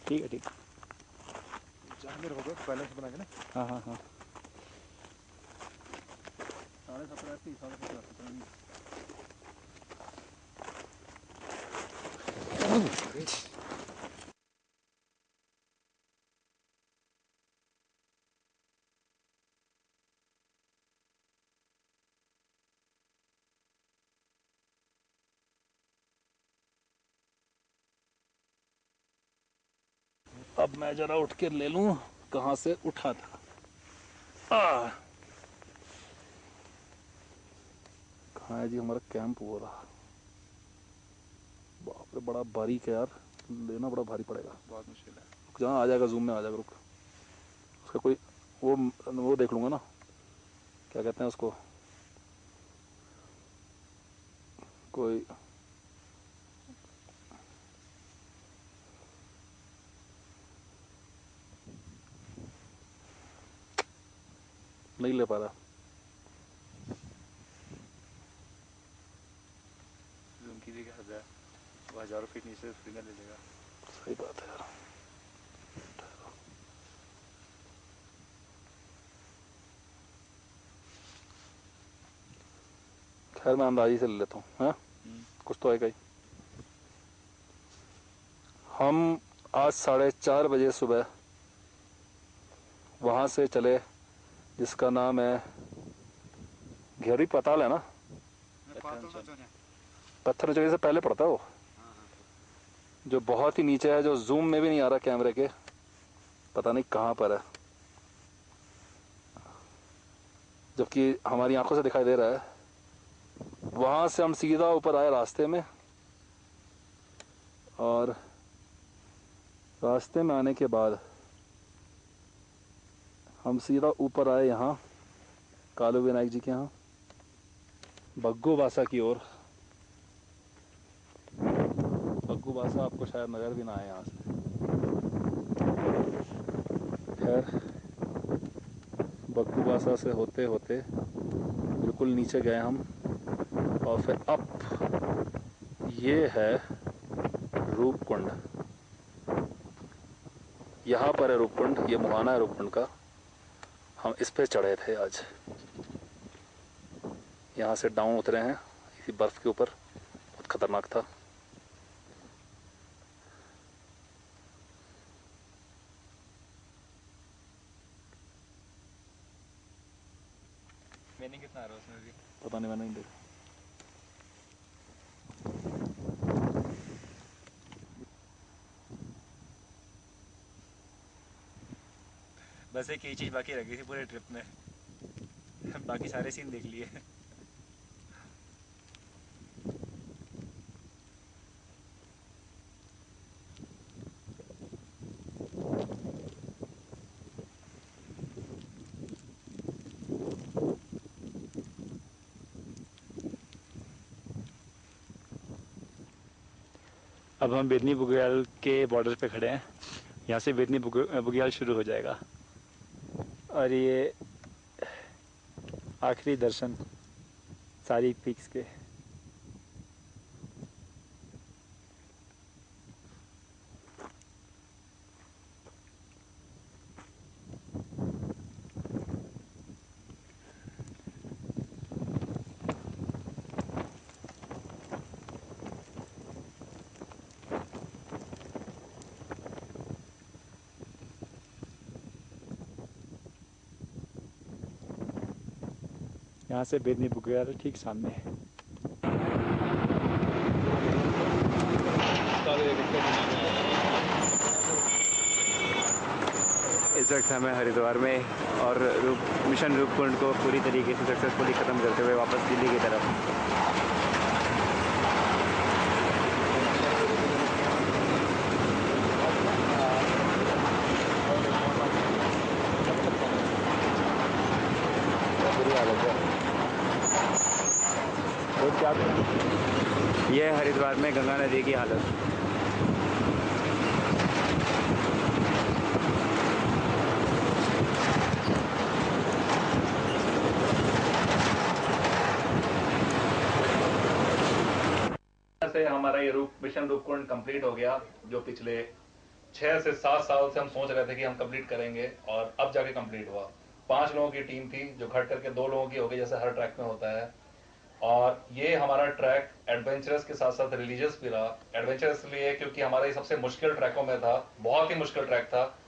ठीक है, ठीक है। जाने रहोगे बैलेंस बना के ना। हाँ हाँ हाँ। 17.5 17.5 नहीं। अब मैं जरा उठ के ले लूं कहाँ से उठा था। कहाँ है जी हमारा कैंप? हो रहा, बाप रे बड़ा बारीक है यार, लेना बड़ा भारी पड़ेगा। बहुत मुश्किल है। जहाँ आ जाएगा, जूम में आ जाएगा। रुक, उसका कोई वो देख लूंगा ना, क्या कहते हैं उसको, कोई नहीं ले पा रहा। जूम की क्या है, वो हज़ारों फीट नीचे फिंगर ले लेगा। सही बात है यार। खैर मैं अंदाजी से ले लेता हूँ। हाँ, कुछ तो है कहीं। हम आज 4:30 बजे सुबह वहां से चले, जिसका नाम है घेरी पताल है ना। पत्थर नचोड़ी से पहले पड़ता है वो, जो बहुत ही नीचे है, जो जूम में भी नहीं आ रहा कैमरे के, पता नहीं कहाँ पर है, जबकि हमारी आंखों से दिखाई दे रहा है। वहां से हम सीधा ऊपर आए रास्ते में, और रास्ते में आने के बाद हम सीधा ऊपर आए यहाँ कालू विनायक जी के यहाँ, बग्गू बासा की ओर। बग्गू बासा आपको शायद नजर भी ना आए यहाँ से। खैर बग्गू बासा से होते होते बिल्कुल नीचे गए हम, और फिर अप ये है रूपकुंड। यहाँ पर है रूपकुंड, ये मुहाना है रूपकुंड का। हम इस पे चढ़े थे आज, यहाँ से डाउन उतरे हैं इसी बर्फ के ऊपर। बहुत खतरनाक था। मैंने कितना आ रहा है उसमें भी पता नहीं, मैंने नहीं देखा। बस एक ही चीज़ बाकी रह गई थी पूरे ट्रिप में। बाकी सारे सीन देख लिए। अब हम बेदनी बुग्याल के बॉर्डर पे खड़े हैं। यहाँ से बेदनी बुग्याल शुरू हो जाएगा, और ये आखिरी दर्शन सारी पीक्स के। यहाँ से बेदनी बुग्याल ठीक सामने है। इस वक्त हमें हरिद्वार में और मिशन रूपकुंड को पूरी तरीके से सक्सेसफुली ख़त्म करते हुए वापस दिल्ली की तरफ। ये है हरिद्वार में गंगा नदी की हालत। से हमारा ये मिशन रूपकुंड कंप्लीट हो गया, जो पिछले 6 से 7 साल से हम सोच रहे थे कि हम कंप्लीट करेंगे, और अब जाके कंप्लीट हुआ। 5 लोगों की टीम थी जो घट करके 2 लोगों की हो गई, जैसे हर ट्रैक में होता है। और ये हमारा ट्रैक एडवेंचरस के साथ साथ रिलीजियस भी रहा। एडवेंचरस इसलिए क्योंकि हमारा ये सबसे मुश्किल ट्रैकों में था, बहुत ही मुश्किल ट्रैक था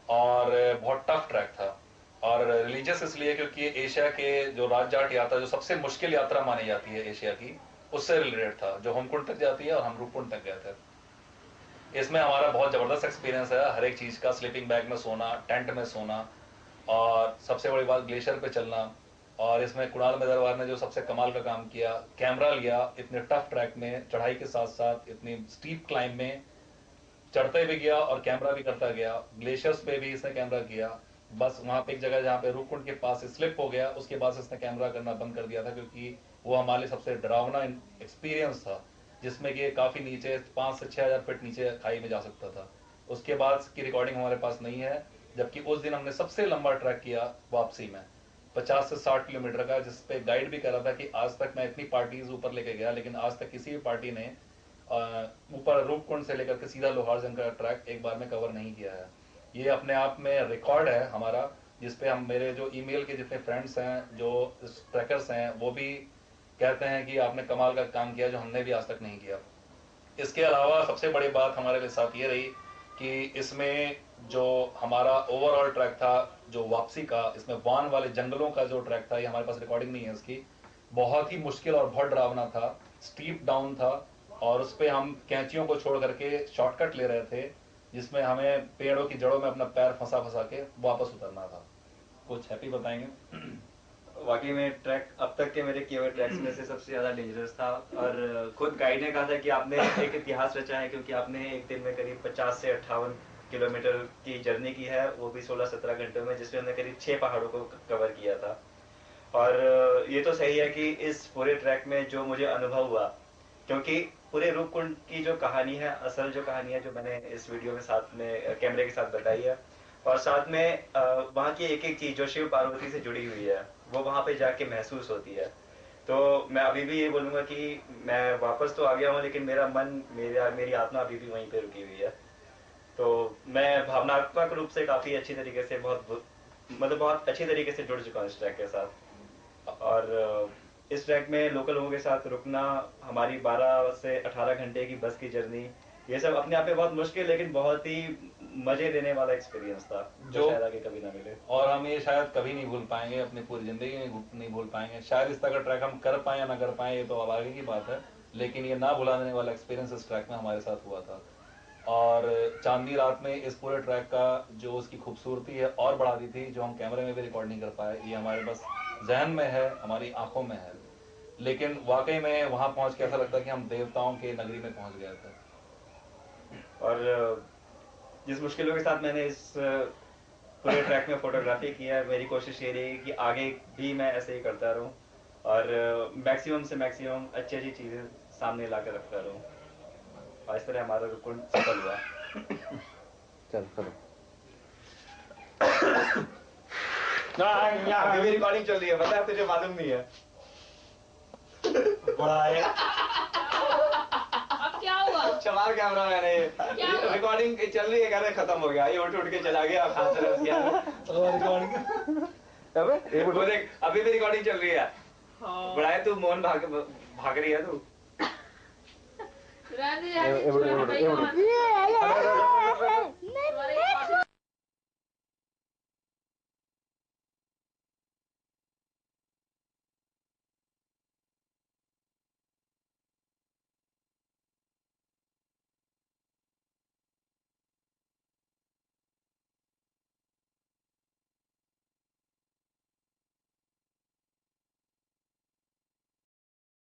और बहुत टफ ट्रैक था। और रिलीजियस इसलिए क्योंकि एशिया के जो राज जाट यात्रा, जो सबसे मुश्किल यात्रा मानी जाती है एशिया की, उससे रिलेटेड था, जो होमकुंड तक जाती है, और हम रूपकुंड तक गए थे। इसमें हमारा बहुत ज़बरदस्त एक्सपीरियंस है, हर एक चीज़ का, स्लीपिंग बैग में सोना, टेंट में सोना, और सबसे बड़ी बात ग्लेशियर पे चलना। और इसमें कुणाल मेदरवार ने जो सबसे कमाल का काम किया, कैमरा लिया इतने टफ ट्रैक में, चढ़ाई के साथ साथ इतनी स्टीप क्लाइंब में चढ़ते भी गया और कैमरा भी करता गया। ग्लेशियर्स पे भी इसने कैमरा किया। बस वहां पे एक जगह जहाँ पे रूपकुंड के पास स्लिप हो गया, उसके बाद इसने कैमरा करना बंद कर दिया था, क्योंकि वो हमारे सबसे डरावना एक्सपीरियंस था, जिसमें कि काफी नीचे 5 से 6,000 फीट नीचे खाई में जा सकता था। उसके बाद की रिकॉर्डिंग हमारे पास नहीं है, जबकि उस दिन हमने सबसे लंबा ट्रैक किया वापसी में, 50 से 60 किलोमीटर का, जिसपे गाइड भी कह रहा था कि आज तक मैं इतनी पार्टीज ऊपर लेके गया, लेकिन आज तक किसी भी पार्टी ने ऊपर रूपकुंड से लेकर के सीधा लोहारजंग का ट्रैक एक बार में कवर नहीं किया है। ये अपने आप में रिकॉर्ड है हमारा, जिसपे हम, मेरे जो ईमेल के जितने फ्रेंड्स हैं, जो ट्रैकर्स हैं, वो भी कहते हैं कि आपने कमाल का काम किया, जो हमने भी आज तक नहीं किया। इसके अलावा सबसे बड़ी बात हमारे लिए साथ ये रही कि इसमें जो हमारा ओवरऑल ट्रैक था, जो वापसी का, इसमें वान वाले जंगलों का जो ट्रैक था, ये हमारे पास रिकॉर्डिंग नहीं है इसकी, बहुत ही मुश्किल और बहुत डरावना था, स्टीप डाउन था, और उस पर हम कैंचियों को छोड़ करके शॉर्टकट ले रहे थे, जिसमें हमें पेड़ों की जड़ों में अपना पैर फंसा फंसा के वापस उतरना था। कुछ हैप्पी बताएंगे? वाकई में ट्रैक अब तक के मेरे किए हुए ट्रैक्स में से सबसे ज्यादा डेंजरस था। और खुद गाइड ने कहा था कि आपने एक इतिहास रचा है, क्योंकि आपने एक दिन में करीब 50 से 58 किलोमीटर की जर्नी की है, वो भी 16-17 घंटों में, जिसमें हमने करीब 6 पहाड़ों को कवर किया था। और ये तो सही है कि इस पूरे ट्रैक में जो मुझे अनुभव हुआ, क्योंकि पूरे रूपकुंड की जो कहानी है, असल जो कहानी है, जो मैंने इस वीडियो में साथ में कैमरे के साथ बताई है, और साथ में वहाँ की एक एक चीज जो शिव पार्वती से जुड़ी हुई है, वो वहाँ पे जाके महसूस होती है। तो मैं अभी भी ये बोलूंगा कि मैं वापस तो आ गया हूँ, लेकिन मेरा मन, मेरी आत्मा अभी भी वहीं पे रुकी हुई है। तो मैं भावनात्मक रूप से काफी अच्छी तरीके से, बहुत अच्छी तरीके से जुड़ चुका हूँ इस ट्रैक के साथ। और इस ट्रैक में लोकल लोगों के साथ रुकना, हमारी 12 से 18 घंटे की बस की जर्नी, ये सब अपने आप में बहुत मुश्किल लेकिन बहुत ही मजे देने वाला एक्सपीरियंस था, जो शायद आगे कभी ना मिले। और हम ये शायद कभी नहीं भूल पाएंगे, अपनी पूरी जिंदगी में नहीं भूल पाएंगे। शायद इस तरह का ट्रैक हम कर पाए या ना कर पाए, ये तो अब आगे की बात है, लेकिन ये ना भुला देने वाला एक्सपीरियंस इस ट्रैक में हमारे साथ हुआ था। और चांदनी रात में इस पूरे ट्रैक का जो उसकी खूबसूरती है और बढ़ा दी थी, जो हम कैमरे में भी रिकॉर्ड नहीं कर पाए। ये हमारे बस जहन में है, हमारी आंखों में है, लेकिन वाकई में वहां पहुंच के ऐसा लगता है कि हम देवताओं के नगरी में पहुंच गए थे। और जिस मुश्किलों के साथ मैंने इस पूरे ट्रैक में फोटोग्राफी किया है, मेरी कोशिश ये रही कि आगे भी मैं ऐसे ही करता रहूं, और मैक्सिमम से मैक्सिमम अच्छी अच्छी चीजें सामने ला कर रखता रहूं। और इस तरह हमारा रूपकुंड सफल हुआ। चल चलो। अभी भी रिकॉर्डिंग चल रही है, पता है तुझे? मालूम नहीं है। बड़ा है। अब क्या हुआ? चमार कैमरा मैंने, रिकॉर्डिंग चल रही है, कह रहे खत्म हो गया, ये उठ के चला गया, हाथ तरफ किया। वो देख, अभी भी रिकॉर्डिंग चल रही है। बड़ा है तू, मोहन भाग रही है तू। रहने